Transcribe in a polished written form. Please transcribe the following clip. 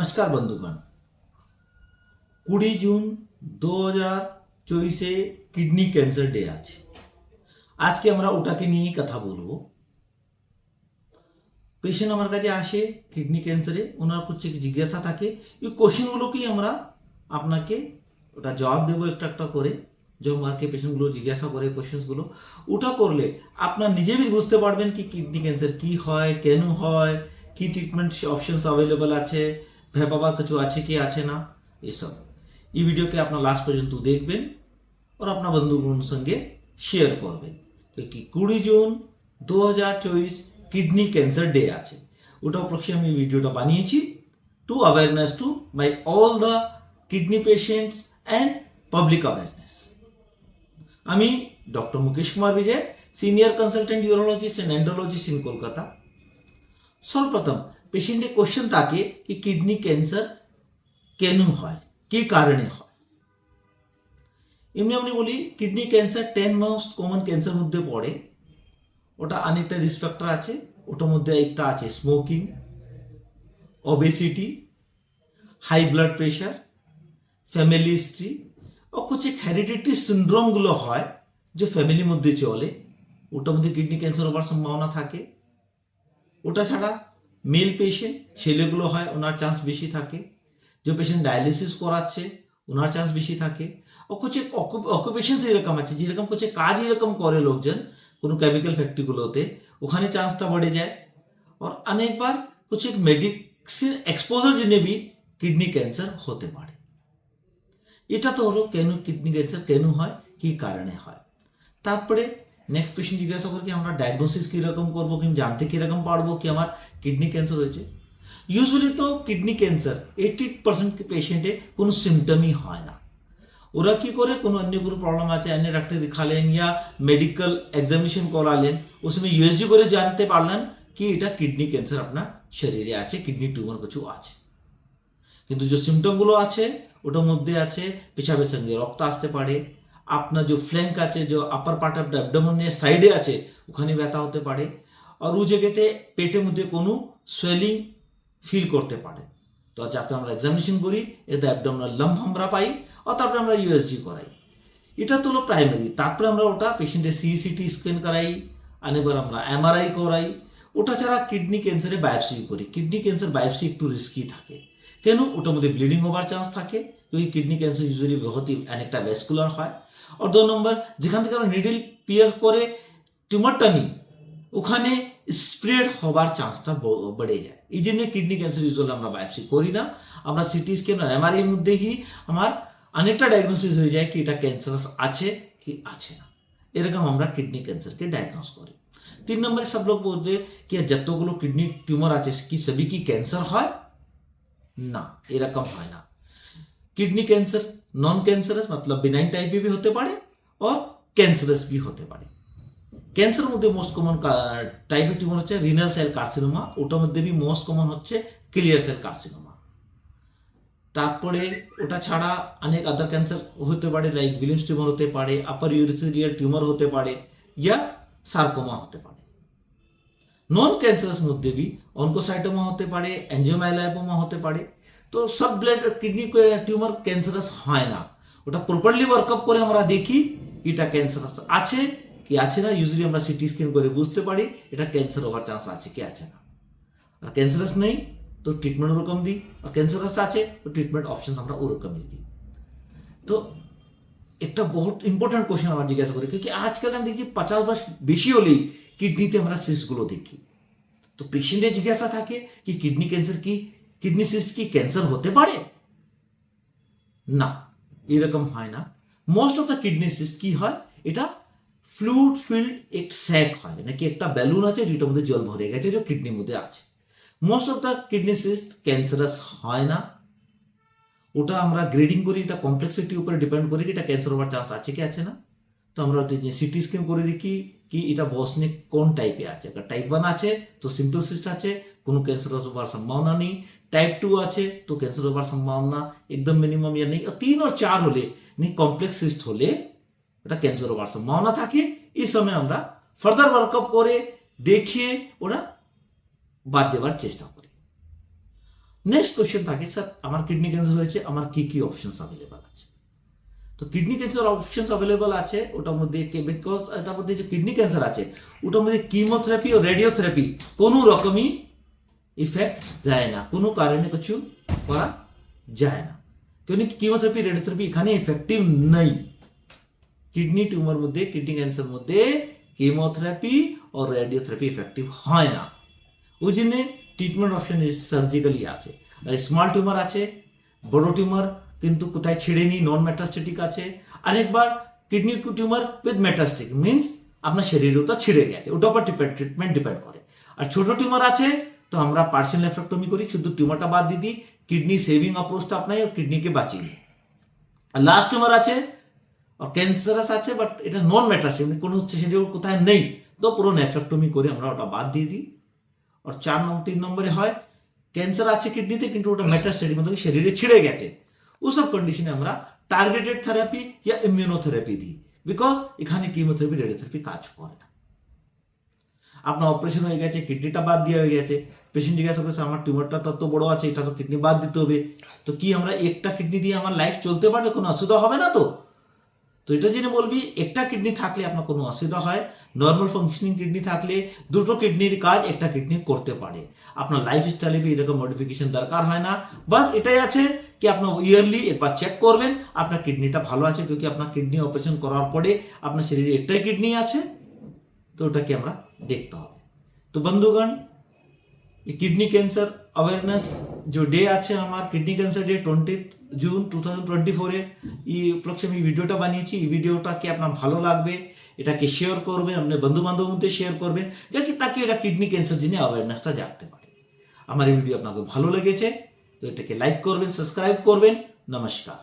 नमस्कार बंधुगण। 20 जून 2024 kidney cancer day আছে। আজকে আমরা ওটাকে নিয়েই কথা বলবো। পেশেন্ট আমার কাছে আসে কিডনি ক্যান্সারে, ওনার কিছু জিজ্ঞাসা থাকে, এই কোশ্চেনগুলোকেই আমরা আপনাকে ওটা জবাব দেবো একটা একটা করে। যে আমাকে পেশেন্টগুলো জিজ্ঞাসা করে কোশ্চেনগুলো, ওটা করলে আপনার নিজেই বুঝতে পারবেন কি কিডনি ক্যান্সার কি হয়, কেন হয়, কি ট্রিটমেন্ট অপশনস অ্যাভেলেবল আছে, ভেপাবার কিছু আছে কি আছে না, এসব। এই ভিডিওকে আপনার লাস্ট পর্যন্ত দেখবেন আর আপনার বন্ধুগুলোর সঙ্গে শেয়ার করবেন। কি 20 জুন 2024 কিডনি ক্যান্সার ডে আছে, ওটা উপলক্ষে আমি এই ভিডিওটা বানিয়েছি to awareness to by all the kidney patients and public awareness. আমি doctor Mukesh Kumar Vijay, senior consultant urologist and endologist in Kolkata. सर्वप्रथम पेशेंटे क्वेश्चन থাকে कि किडनी कैंसर কেন হয়, কি কারণে হয়। এমনি আমি বলি kidney cancer 10 most common cancer মধ্যে পড়ে। ওটা অনেকটা রিস্ক ফ্যাক্টর আছে, ওটার মধ্যে একটা আছে smoking, obesity, high blood pressure, family history ও কিছু হেরিডিটারি সিন্ড্রোমগুলো হয় যে ফ্যামিলির মধ্যে চলে, ওটার মধ্যে কিডনি ক্যান্সার হওয়ার সম্ভাবনা থাকে। ওটা ছাড়া মেল পেশেন্ট ছেলেগুলো হয়, ওনার চান্স বেশি থাকে। যে পেশেন্ট ডায়ালিসিস করাচ্ছে ওনার চান্স বেশি থাকে। ও কিছু অকুপেশনস এরকম আছে, যেরকম কিছু কাজ এরকম করে লোকজন কোনো কেমিক্যাল ফ্যাক্টরিগুলোতে, ওখানে চান্সটা বেড়ে যায়। আর অনেকবার কিছু মেডিসিন এক্সপোজার জন্য भी কিডনি ক্যান্সার হতে পারে। এটা তো হলো কেন কিডনি ক্যান্সার কেন হয়, কি কারণে হয়। তারপরে নেক্সট পেশেন্ট জিজ্ঞাসা করে কি আমরা ডায়াগনোসিস কীরকম করবো, কি জানতে কীরকম পারবো কি আমার কিডনি ক্যান্সার হয়েছে। ইউজুয়ালি তো কিডনি ক্যান্সার 80% পেশেন্টে কোনো সিমটমই হয় না। ওরা কি করে, কোনো অন্য কোনো প্রবলেম আছে অন্য ডাক্তার দেখালেন या মেডিকেল এক্সামিনেশন করালেন, उसमें यूएसजी করে জানতে পারলেন কি এটা কিডনি ক্যান্সার আপনার শরীরে আছে, কিডনি টিউমার কিছু আছে। কিন্তু যে সিমটমগুলো আছে ওটার মধ্যে আছে পেশাবের সঙ্গে রক্ত আসতে পারে, আপনার যে ফ্ল্যাঙ্ক আছে, যে আপার পার্ট অফ দ্য অ্যাবডোমেনের সাইডে আছে ওখানে ব্যথা হতে পারে, আর ও জায়গাতে পেটের মধ্যে কোনো সোয়েলিং ফিল করতে পারে। তো যাতে আমরা এক্সামিনেশন করি এতে অ্যাবডোমিনাল লাম্প আমরা পাই, আর তারপরে আমরা ইউএসজি করাই। এটা তো হলো প্রাইমারি। তারপরে আমরা ওটা পেশেন্টের সিইসিটি স্ক্যান করাই, অনেকবার আমরা এমআরআই করাই। ওটা ছাড়া কিডনি ক্যান্সারে বায়োপসি করি। কিডনি ক্যান্সার বায়োপসি একটু রিস্কি থাকে, কেন ওটার মধ্যে ব্লিডিং হওয়ার চান্স থাকে, ওই কিডনি ক্যান্সার ইউজুয়ালি বহুত অনেকটা ভ্যাসকুলার হয়। আর 2 নম্বর যেখান থেকে আমরা নিডল পিয়ার করে টিউমারটা নিই ওখানে স্প্রেড হবার চান্সটা বেড়ে যায়। এই জন্য কিডনি ক্যান্সার ইউজুয়ালি আমরা বায়োপসি করি না, আমরা সিটি স্ক্যান আর এমআরআই মধ্যেই আমার অনেকটা ডায়াগনোসিস হয়ে যায় কি এটা ক্যান্সার আছে কি আছে না। এরকম আমরা কিডনি ক্যান্সারকে ডায়াগনোস করি। 3 নম্বরে সব লোক বলতে কি যতগুলো কিডনি টিউমার আছে কি সবই কি ক্যান্সার হয় না, এরকম হয় না। কিডনি ক্যান্সার নন ক্যান্সারাস मतलब বিনাইন টাইপে भी হতে পারে और ক্যান্সারাস भी হতে পারে। ক্যান্সার মধ্যে মোস্ট কমন টাইপের টিউমার হচ্ছে রিনাল সেল কার্সিনোমা, ওটার মধ্যে भी মোস্ট কমন হচ্ছে ক্লিয়ার সেল কার্সিনোমা। তারপরে ওটা ছাড়া অনেক আদার ক্যান্সার হতে পারে, লাইক উইলিয়ামস টিউমার হতে পারে, আপার ইউরিথ্রিয়াল টিউমার হতে পারে, ইয়া সার্কোমা হতে পারে। নন ক্যান্সারাস মধ্যে भी অনকোসাইটোমা হতে পারে, অ্যাঞ্জিওমাইলোপোমা হতে পারে। তো সব ব্লাড কিডনি টিউমার ক্যান্সারাস হয় না, ওটা প্রপারলি ওয়ার্কআপ করে আমরা দেখি এটা ক্যান্সারাস আছে কি আছে না। ইউজুয়ালি আমরা সিটি স্ক্যান করে বুঝতে পারি এটা ক্যান্সার হওয়ার চান্স আছে কি আছে না। আর ক্যান্সারাস নেই তো ট্রিটমেন্ট ওরকম দিই, আর ক্যান্সারাস আছে তো ট্রিটমেন্ট অপশনস আমরা ওরকমই দিই। তো একটা বহুত ইম্পর্টেন্ট কোশ্চেন আমার জিজ্ঞাসা করি, क्योंकि আজকাল আমি দেখছি 50 বছর বেশি হলেই কিডনিতে আমরা সিস্টগুলো দেখি। তো পেশেন্টের জিজ্ঞাসা থাকে কি কিডনি ক্যান্সার কি, কিডনি সিস্ট কি ক্যান্সার হতে পারে না, এরকম হয় না। Most of the kidney cyst কি হয়, এটা ফ্লুইড ফিল্ড এক স্যাক হয়, নাকি একটা ব্যালুন আছে যেটার মধ্যে জল ভরে গেছে যে কিডনির মধ্যে আছে। Most of the kidney cyst cancerous হয় না। ওটা আমরা গ্রেডিং করি, এটা কমপ্লেক্সিটির উপরে ডিপেন্ড করি এটা ক্যান্সার হওয়ার চান্স আছে কি আছে না। তো আমরা সিটি স্ক্যান করে দেখি কি এটা বসনিক কোন টাইপে আছে। আবার টাইপ 1 আছে তো সিম্পল সিস্ট আছে, কোনো ক্যান্সার হওয়ার সম্ভাবনা নেই। টাইপ 2 আছে তো ক্যান্সার হওয়ার সম্ভাবনা একদম মিনিমাম या নেই। 3 और 4 হলে नहीं কমপ্লেক্স সিস্ট হলে এটা ক্যান্সার হওয়ার সম্ভাবনা থাকে। এই সময় আমরা ফার্দার ওয়ার্কআপ করে দেখিয়ে ওরা বাদ দেওয়ার চেষ্টা করি। নেক্সট কোশ্চেন থাকে, স্যার আমার কিডনি ক্যান্সার হয়েছে, আমার কি কি অপশনস অ্যাভেলেবল আছে? তো কিডনি ক্যান্সার অপশনস অ্যাভেলেবল আছে, ওটার মধ্যে বিকজ এটার মধ্যে যে কিডনি ক্যান্সার আছে ওটার মধ্যে কিমোথেরাপি ও রেডিওথেরাপি কোনো রকমই ইফেক্ট দেয় না, কোনো কারণে কিছু করা যায় না, क्योंकि কিমোথেরাপি রেডিওথেরাপি এখানে ইফেক্টিভ নেই। কিডনি টিউমার মধ্যে, কিডনি ক্যান্সার মধ্যে কিমোথেরাপি ও রেডিওথেরাপি ইফেক্টিভ হয় না, ওই জন্য ট্রিটমেন্ট অপশন সার্জিক্যালি আছে। আর স্মল টিউমার আছে, বড় টিউমার কিন্তু কোথায় ছেড়েনি, নন মেটাস্টেটিক আছে। আরেকবার কিডনি টিউমার উইথ মেটাস্টিক মিনস আপনার শরীরে তো ছিঁড়ে গেছে, ওটার উপর ট্রিটমেন্ট ডিপেন্ড করে। আর ছোট টিউমার আছে তো আমরা পার্সিয়াল নেফ্রেক্টমি করি, শুধু টিউমারটা বাদ দিয়ে দিই, কিডনি সেভিং অ্যাপ্রোচটা আপনাই কিডনিকে বাঁচিয়ে নিই। আর লাস্ট টিউমার আছে আর ক্যান্সারাস আছে, বাট এটা নন মেটাস্টিক, কোনো শরীরে কোথায় নেই, তো পুরো নেফ্রেক্টমি করে আমরা ওটা বাদ দিয়ে দিই। আর 3 নম্বরে হয় ক্যান্সার আছে কিডনিতে কিন্তু ওটা মেটাস্টেটিক मतलब শরীরে ছিঁড়ে গেছে, ওসব কন্ডিশনে আমরা টার্গেটেড থেরাপি या ইমিউনোথেরাপি দিই, বিকজ এখানে কিমোথেরাপি রেডিওথেরাপি কাজ করে না। আপনার অপারেশন হয়ে গেছে, কিডনিটা বাদ দেওয়া হয়ে গেছে, পেশেন্ট জিজ্ঞাসা করছে আমার টিউমারটা তত বড় আছে, এটা তো কিডনি বাদ দিতে হবে, তো কি আমরা একটা কিডনি দিয়ে আমার লাইফ চলতে পারবে, কোনো অসুবিধা হবে না তো? তো এটা জেনে বলবি একটা কিডনি থাকলে আপনার কোনো অসুবিধা হয়, নর্মাল ফাংশনিং কিডনি থাকলে দুটো কিডনির কাজ একটা কিডনি করতে পারে, আপনার লাইফ স্টাইলে এরকম মডিফিকেশন দরকার হয় না। বাস এটাই আছে কি আপনার ইয়ারলি একবার চেক করবেন আপনার কিডনিটা ভালো আছে, क्योंकि আপনার কিডনি অপারেশন করার পরে আপনার শরীরে একটাই কিডনি আছে, তো ওটাকে আমরা দেখতে হবে। তো বন্ধুগণ, ये किडनी कैंसर अवेयरनेस जो डे আছে আমার কিডনি ক্যান্সার ডে 20 জুন 2024 এ এই উপলক্ষে আমি ভিডিওটা বানিয়েছি। এই ভিডিওটা কি আপনার ভালো লাগবে, এটাকে শেয়ার করবেন, আপনার বন্ধু বান্ধবের মধ্যে শেয়ার করবেন, যাতে তাকে এটা কিডনি ক্যান্সার জেনে অ্যাওয়ারনেসটা জানতে পারে। আমার এই ভিডিও আপনাকে ভালো লেগেছে তো এটাকে লাইক করবেন, সাবস্ক্রাইব করবেন। নমস্কার।